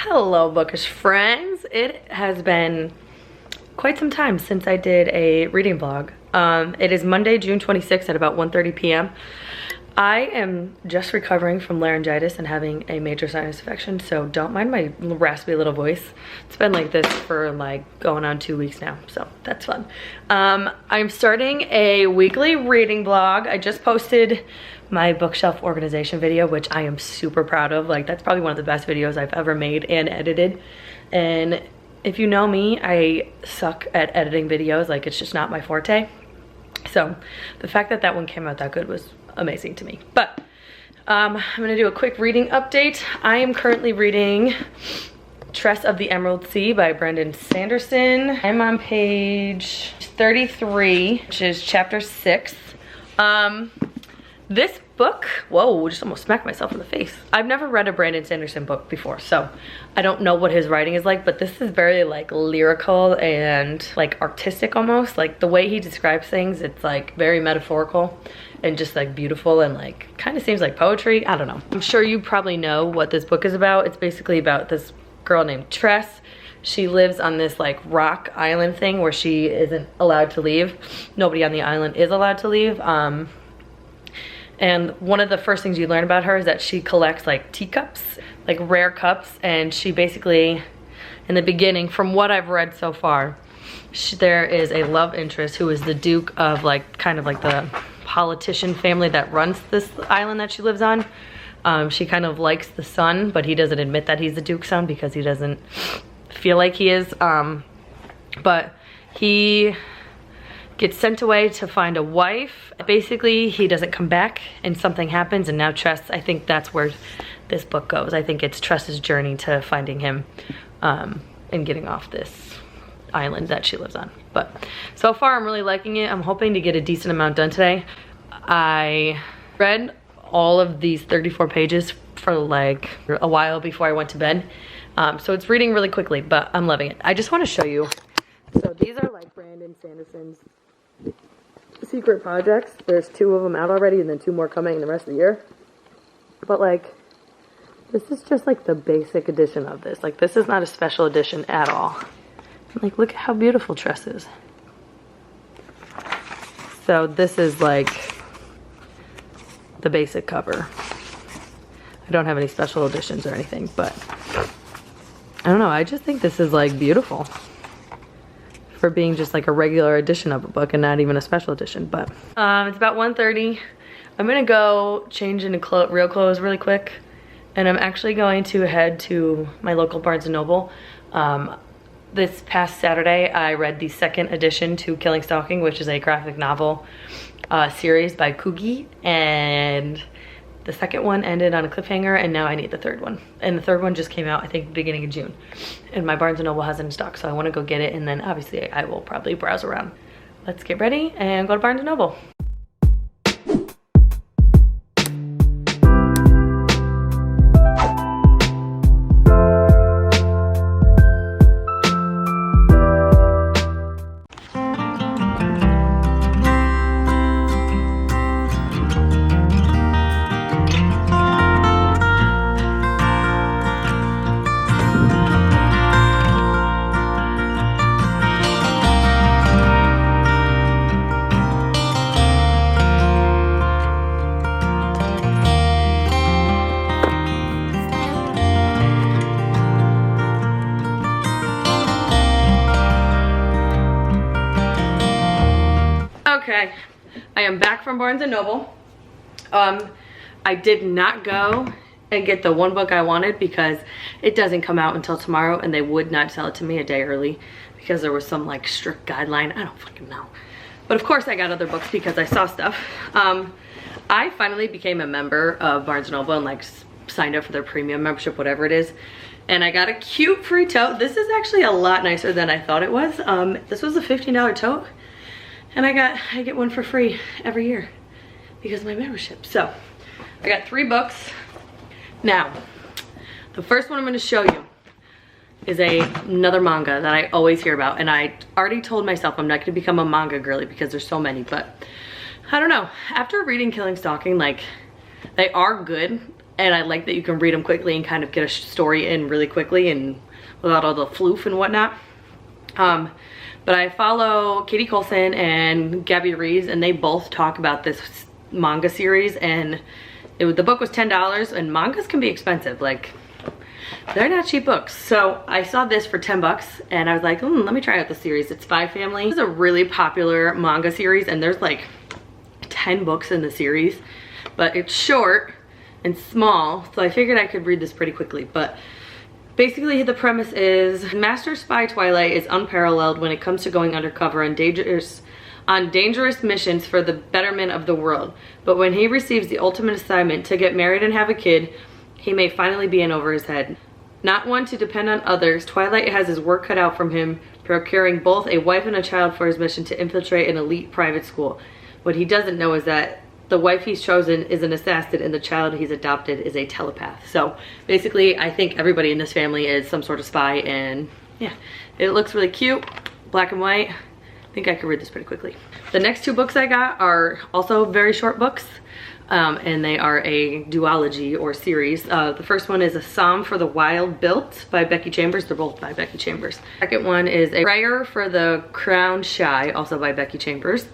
Hello, Bookish friends. It has been quite some time since I did a reading vlog. It is Monday, June 26th at about 1:30 p.m. I am just recovering from laryngitis and having a major sinus infection, so don't mind my raspy little voice. It's been like this for like going on 2 weeks now, so that's fun. I'm starting a weekly reading vlog. I just posted my bookshelf organization video, which I am super proud of. Like, that's probably one of the best videos I've ever made and edited. And if you know me, I suck at editing videos. Like, it's just not my forte. So the fact that that one came out that good was amazing to me. But I'm gonna do a quick reading update. I am currently reading Tress of the Emerald Sea by Brandon Sanderson. I'm on page 33, which is chapter 6. This book, whoa, just almost smacked myself in the face. I've never read a Brandon Sanderson book before, so I don't know what his writing is like, but this is very like lyrical and like artistic almost. Like the way he describes things, it's like very metaphorical and just like beautiful and like kind of seems like poetry. I don't know. I'm sure you probably know what this book is about. It's basically about this girl named Tress. She lives on this like rock island thing where she isn't allowed to leave. Nobody on the island is allowed to leave. And one of the first things you learn about her is that she collects like teacups, like rare cups. And she basically, in the beginning, from what I've read so far, there is a love interest who is the Duke of like, kind of like the politician family that runs this island that she lives on. She kind of likes the son, but he doesn't admit that he's the Duke's son because he doesn't feel like he is. But he gets sent away to find a wife. Basically, he doesn't come back and something happens, and now Tress, I think that's where this book goes. I think it's Tress's journey to finding him and getting off this island that she lives on. But so far, I'm really liking it. I'm hoping to get a decent amount done today. I read all of these 34 pages for like a while before I went to bed. So it's reading really quickly, but I'm loving it. I just want to show you. So these are like Brandon Sanderson's secret projects. There's 2 of them out already and then 2 more coming the rest of the year. But like, this is just like the basic edition of this. Like, this is not a special edition at all. Like, look at how beautiful Tress is. So this is like the basic cover. I don't have any special editions or anything, but I don't know. I just think this is like beautiful for being just like a regular edition of a book and not even a special edition. But it's about 1:30. I'm gonna go change into real clothes really quick, and I'm actually going to head to my local Barnes & Noble. This past Saturday I read the 2nd edition to Killing Stalking, which is a graphic novel series by Coogie, and the 2nd one ended on a cliffhanger, and now I need the 3rd one. And the 3rd one just came out, I think, beginning of June. And my Barnes & Noble has it in stock, so I want to go get it, and then obviously I will probably browse around. Let's get ready and go to Barnes & Noble. Okay, I am back from Barnes & Noble. I did not go and get the one book I wanted because it doesn't come out until tomorrow, and they would not sell it to me a day early because there was some like strict guideline. I don't fucking know. But of course I got other books because I saw stuff. I finally became a member of Barnes & Noble and like signed up for their premium membership, whatever it is. And I got a cute free tote. This is actually a lot nicer than I thought it was. This was a $15 tote. And I get one for free every year because of my membership. So I got 3 books. Now, the first one I'm gonna show you is another manga that I always hear about. And I already told myself I'm not gonna become a manga girly because there's so many, but I don't know. After reading Killing Stalking, like, they are good. and I like that you can read them quickly and kind of get a story in really quickly and without all the floof and whatnot. But I follow Katie Coulson and Gabby Reeves, and they both talk about this manga series, and the book was $10, and mangas can be expensive. Like, they're not cheap books. So I saw this for 10 bucks, and I was like, let me try out the series. It's Spy Family. It's a really popular manga series, and there's like 10 books in the series, but it's short and small, so I figured I could read this pretty quickly. But basically the premise is Master Spy Twilight is unparalleled when it comes to going undercover on dangerous missions for the betterment of the world. But when he receives the ultimate assignment to get married and have a kid, he may finally be in over his head. Not one to depend on others, Twilight has his work cut out from him, procuring both a wife and a child for his mission to infiltrate an elite private school. What he doesn't know is that the wife he's chosen is an assassin and the child he's adopted is a telepath. So basically, I think everybody in this family is some sort of spy, and yeah, it looks really cute, black and white. I think I could read this pretty quickly. The next 2 books I got are also very short books, and they are a duology or series. The first one is A Psalm for the Wild Built by Becky Chambers. They're both by Becky Chambers. Second one is A Prayer for the Crowned Shy, also by Becky Chambers.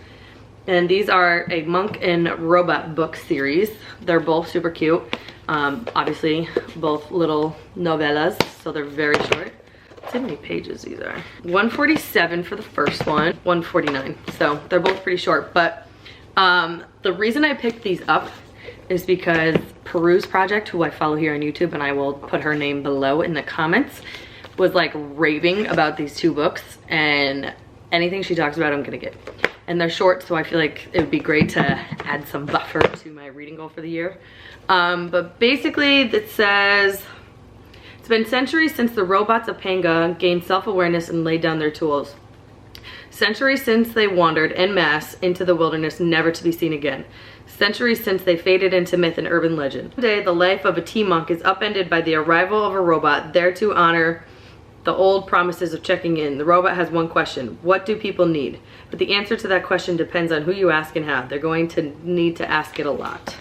And these are a monk and robot book series. They're both super cute. Obviously, both little novellas, so they're very short. Let's see how many pages these are. 147 for the first one, 149. So they're both pretty short. But the reason I picked these up is because Peruse Project, who I follow here on YouTube, and I will put her name below in the comments, was like raving about these 2 books, and anything she talks about I'm gonna get. And they're short, so I feel like it would be great to add some buffer to my reading goal for the year. But basically it says, it's been centuries since the robots of Panga gained self-awareness and laid down their tools. Centuries since they wandered en masse into the wilderness, never to be seen again. Centuries since they faded into myth and urban legend. Today, the life of a tea monk is upended by the arrival of a robot there to honor the old promises of checking in. The robot has one question: what do people need? But the answer to that question depends on who you ask and how. They're going to need to ask it a lot.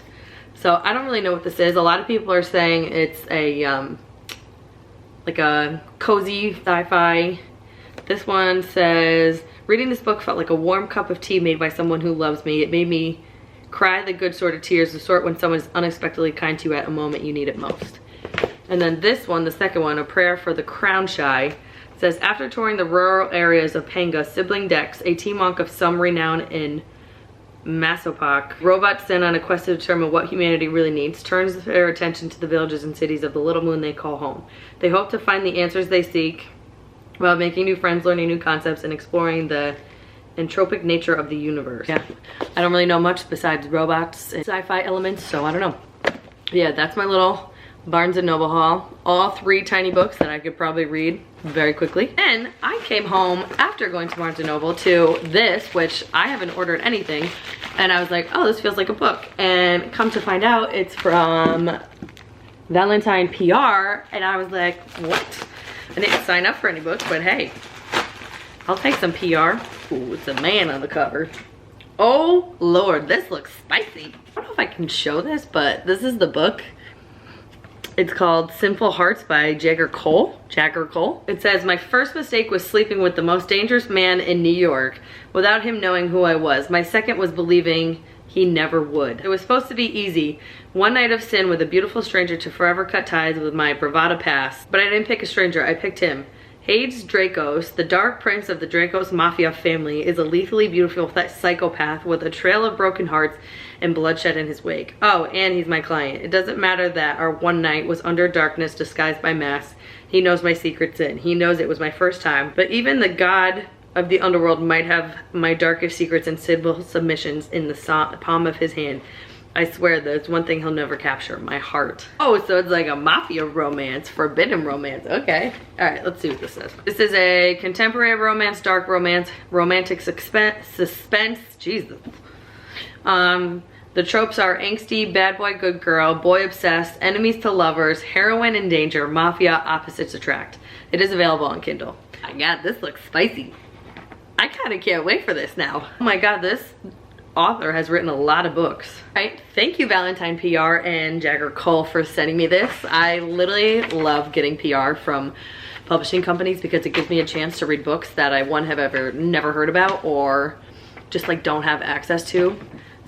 So I don't really know what this is. A lot of people are saying it's a like a cozy sci-fi. This one says, reading this book felt like a warm cup of tea made by someone who loves me. It made me cry the good sort of tears, the sort when someone is unexpectedly kind to you at a moment you need it most. And then this one, the second one, A Prayer for the Crown Shy, says, after touring the rural areas of Panga, sibling Dex, a tea monk of some renown in Masopak, robots sent on a quest to determine what humanity really needs, turns their attention to the villages and cities of the little moon they call home. They hope to find the answers they seek while making new friends, learning new concepts, and exploring the entropic nature of the universe. Yeah, I don't really know much besides robots and sci-fi elements, so I don't know. Yeah, that's my little Barnes & Noble haul. All 3 tiny books that I could probably read very quickly. And I came home after going to Barnes & Noble to this, which I haven't ordered anything, and I was like, oh, this feels like a book. And come to find out, it's from Valentine PR, and I was like, what? I didn't sign up for any books, but hey, I'll take some PR. Ooh, it's a man on the cover. Oh Lord, this looks spicy. I don't know if I can show this, but this is the book. It's called Sinful Hearts by Jagger Cole. It says, my first mistake was sleeping with the most dangerous man in New York without him knowing who I was. My second was believing he never would. It was supposed to be easy. One night of sin with a beautiful stranger to forever cut ties with my bravada past. But I didn't pick a stranger, I picked him. Hades Dracos, the dark prince of the Dracos Mafia family, is a lethally beautiful psychopath with a trail of broken hearts and bloodshed in his wake. Oh, and he's my client. It doesn't matter that our one night was under darkness disguised by masks. He knows my secret sin. He knows it was my first time. But even the god of the underworld might have my darkest secrets and civil submissions in the palm of his hand. I swear there's one thing he'll never capture, my heart. Oh, so it's like a mafia romance, forbidden romance. Okay. All right, let's see what this says. This is a contemporary romance, dark romance, romantic suspense. Jesus. The tropes are angsty, bad boy, good girl, boy obsessed, enemies to lovers, heroine in danger, mafia, opposites attract. It is available on Kindle. My God, this looks spicy. I kind of can't wait for this now. Oh my God, this author has written a lot of books. Right, thank you Valentine PR and Jagger Cole for sending me this. I literally love getting PR from publishing companies because it gives me a chance to read books that I have ever never heard about or just like don't have access to.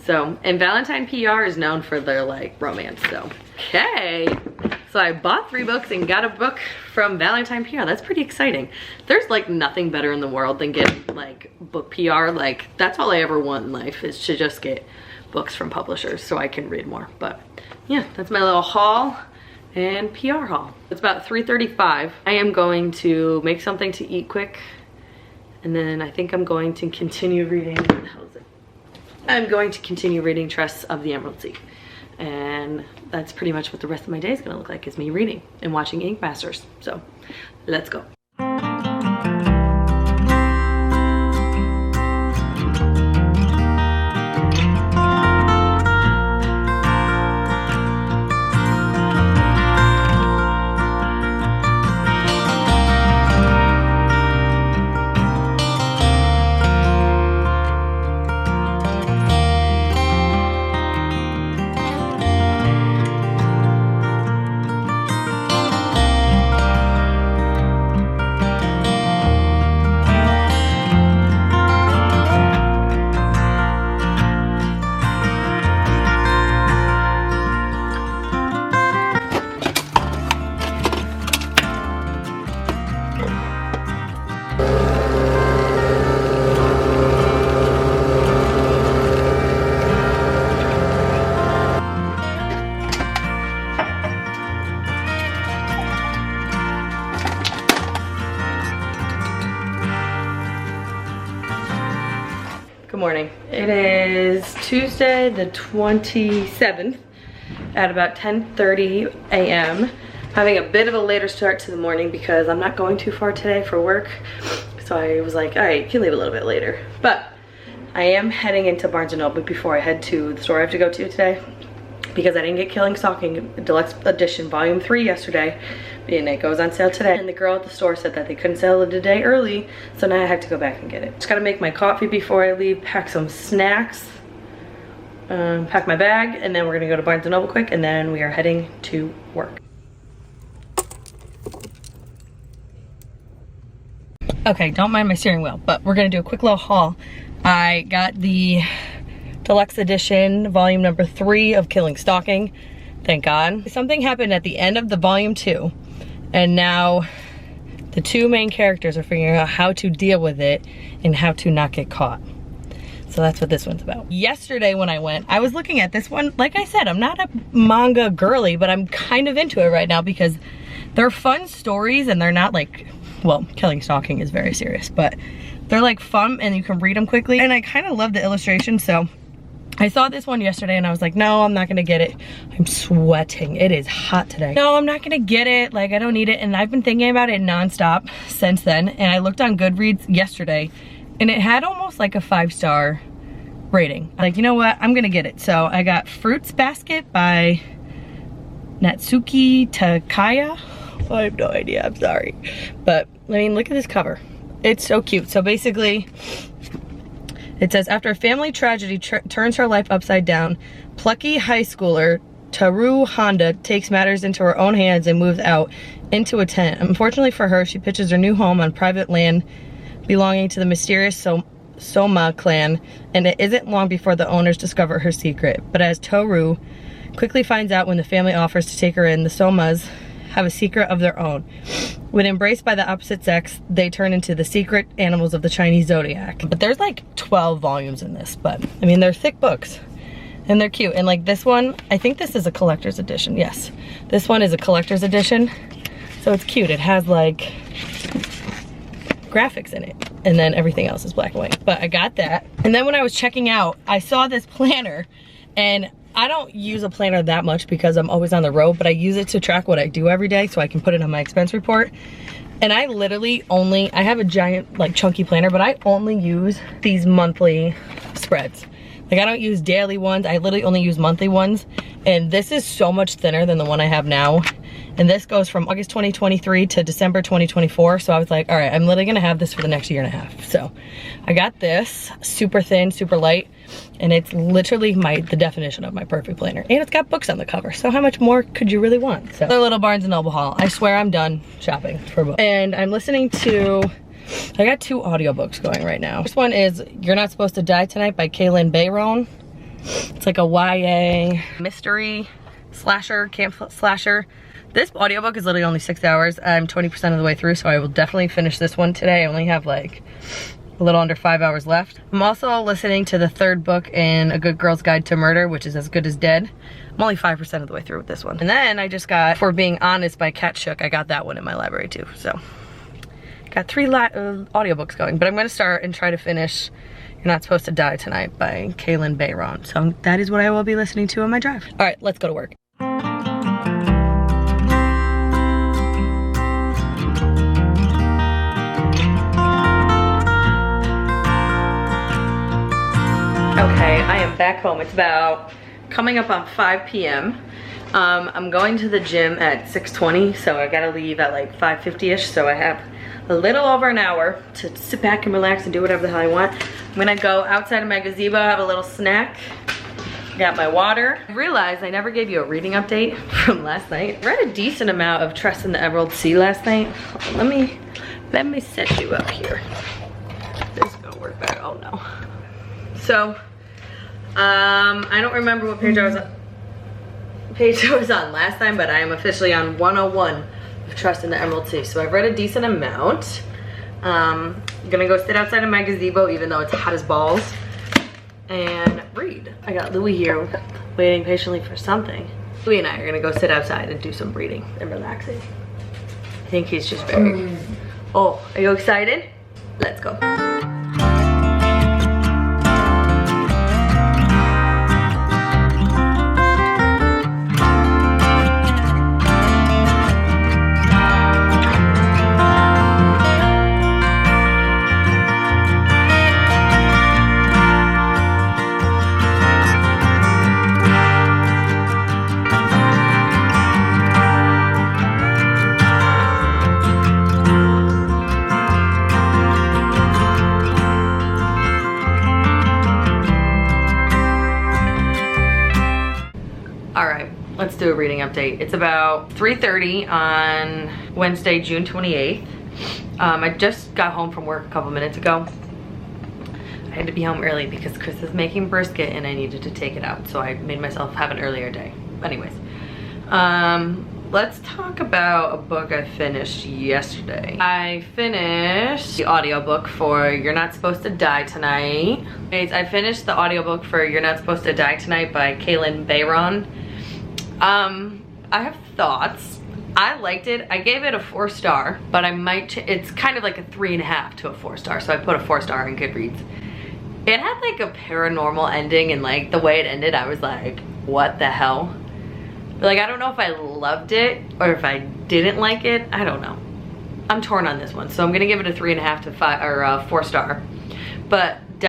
So, and Valentine PR is known for their like romance, so. Okay, so I bought 3 books and got a book from Valentine PR. That's pretty exciting. There's like nothing better in the world than getting like book PR. Like that's all I ever want in life is to just get books from publishers so I can read more. But yeah, that's my little haul and PR haul. It's about 3:35. I am going to make something to eat quick and then I think I'm going to continue reading, what the hell is it? I'm going to continue reading Tress of the Emerald Sea. And that's pretty much what the rest of my day is gonna look like, is me reading and watching Ink Masters. So let's go. Good morning. It is Tuesday the 27th at about 10:30 a.m. Having a bit of a later start to the morning because I'm not going too far today for work. So I was like, all right, you can leave a little bit later. But I am heading into Barnes & Noble before I head to the store I have to go to today because I didn't get Kaylnn Stalking Deluxe Edition Volume 3 yesterday, and it goes on sale today. And the girl at the store said that they couldn't sell it a day early, so now I have to go back and get it. Just gotta make my coffee before I leave, pack some snacks, pack my bag, and then we're gonna go to Barnes & Noble quick, and then we are heading to work. Okay, don't mind my steering wheel, but we're gonna do a quick little haul. I got the Deluxe Edition Volume number 3 of Kaylnn Stalking. Thank God. Something happened at the end of the Volume 2, and now the 2 main characters are figuring out how to deal with it and how to not get caught. So that's what this one's about. Yesterday when I went, I was looking at this one. Like I said, I'm not a manga girly, but I'm kind of into it right now because they're fun stories and they're not like, well, Kaylnn Stalking is very serious, but they're like fun and you can read them quickly. And I kind of love the illustration, so I saw this one yesterday and I was like, no, I'm not gonna get it. I'm sweating, it is hot today. No, I'm not gonna get it, like I don't need it. And I've been thinking about it nonstop since then. And I looked on Goodreads yesterday and it had almost like a 5-star rating. Like, you know what, I'm gonna get it. So I got Fruits Basket by Natsuki Takaya. I have no idea, I'm sorry. But I mean, look at this cover. It's so cute. So basically, it says, after a family tragedy turns her life upside down, plucky high schooler Taru Honda takes matters into her own hands and moves out into a tent. Unfortunately for her, she pitches her new home on private land belonging to the mysterious Soma clan, and it isn't long before the owners discover her secret. But as Toru quickly finds out when the family offers to take her in, the Somas have a secret of their own. When embraced by the opposite sex, they turn into the secret animals of the Chinese zodiac. But there's like 12 volumes in this, but I mean, they're thick books and they're cute. And like this one, I think this is a collector's edition. Yes, this one is a collector's edition. So it's cute. It has like graphics in it and then everything else is black and white. But I got that. And then when I was checking out, I saw this planner, and I don't use a planner that much because I'm always on the road, but I use it to track what I do every day so I can put it on my expense report. And I literally only, I have a giant like chunky planner, but I only use these monthly spreads. Like I don't use daily ones, I literally only use monthly ones. And this is so much thinner than the one I have now. And this goes from August 2023 to December 2024. So I was like, all right, I'm literally gonna have this for the next year and a half. So I got this, super thin, super light. and it's literally the definition of my perfect planner. And it's got books on the cover, so how much more could you really want? So, a little Barnes & Noble haul. I swear I'm done shopping for books. And I'm listening to, I got 2 audiobooks going right now. This one is You're Not Supposed to Die Tonight by Kaylnn Bayron. It's like a YA mystery slasher, camp slasher. This audiobook is literally only 6 hours. I'm 20% of the way through, so I will definitely finish this one today. I only have like a little under 5 hours left. I'm also listening to the 3rd book in A Good Girl's Guide to Murder, which is As Good as Dead. I'm only 5% of the way through with this one. And then I just got For Being Honest by Cat Shook. I got that one in my library too, so. Got 3 audiobooks going, but I'm gonna start and try to finish You're Not Supposed to Die Tonight by Kaylnn Bayron. So that is what I will be listening to on my drive. All right, let's go to work. Okay, I am back home. It's about coming up on 5 p.m. I'm going to the gym at 6:20, so I gotta leave at like 5:50ish, so I have a little over an hour to sit back and relax and do whatever the hell I want. I'm gonna go outside of my gazebo, have a little snack, got my water. I realized I never gave you a reading update from last night. I read a decent amount of Trust in the Emerald Sea last night. Let me set you up here. This is gonna work better. Oh no. So, I don't remember what page I was on last time, but I am officially on 101 of Trust in the Emerald Sea. So I've read a decent amount. I'm gonna go sit outside of my gazebo, even though it's hot as balls, and read. I got Louis here waiting patiently for something. Louis and I are gonna go sit outside and do some reading and relaxing. I think he's just very... Oh, are you excited? Let's go. Let's do a reading update. It's about 3:30 on Wednesday, June 28th. I just got home from work a couple minutes ago. I had to be home early because Chris is making brisket and I needed to take it out, so I made myself have an earlier day. Anyways, let's talk about a book I finished yesterday. I finished the audiobook for You're Not Supposed to Die Tonight. I finished the audiobook for You're Not Supposed to Die Tonight by Kaylnn Bayron. I have thoughts. I liked it. I gave it a 4-star, but I might, it's kind of like a 3.5 to a 4-star, so I put a 4-star in Goodreads. It had like a paranormal ending, and like the way it ended, I was like, what the hell? But like, I don't know if I loved it or if I didn't like it. I don't know. I'm torn on this one, so I'm gonna give it a 3.5 to 5 or a 4-star. But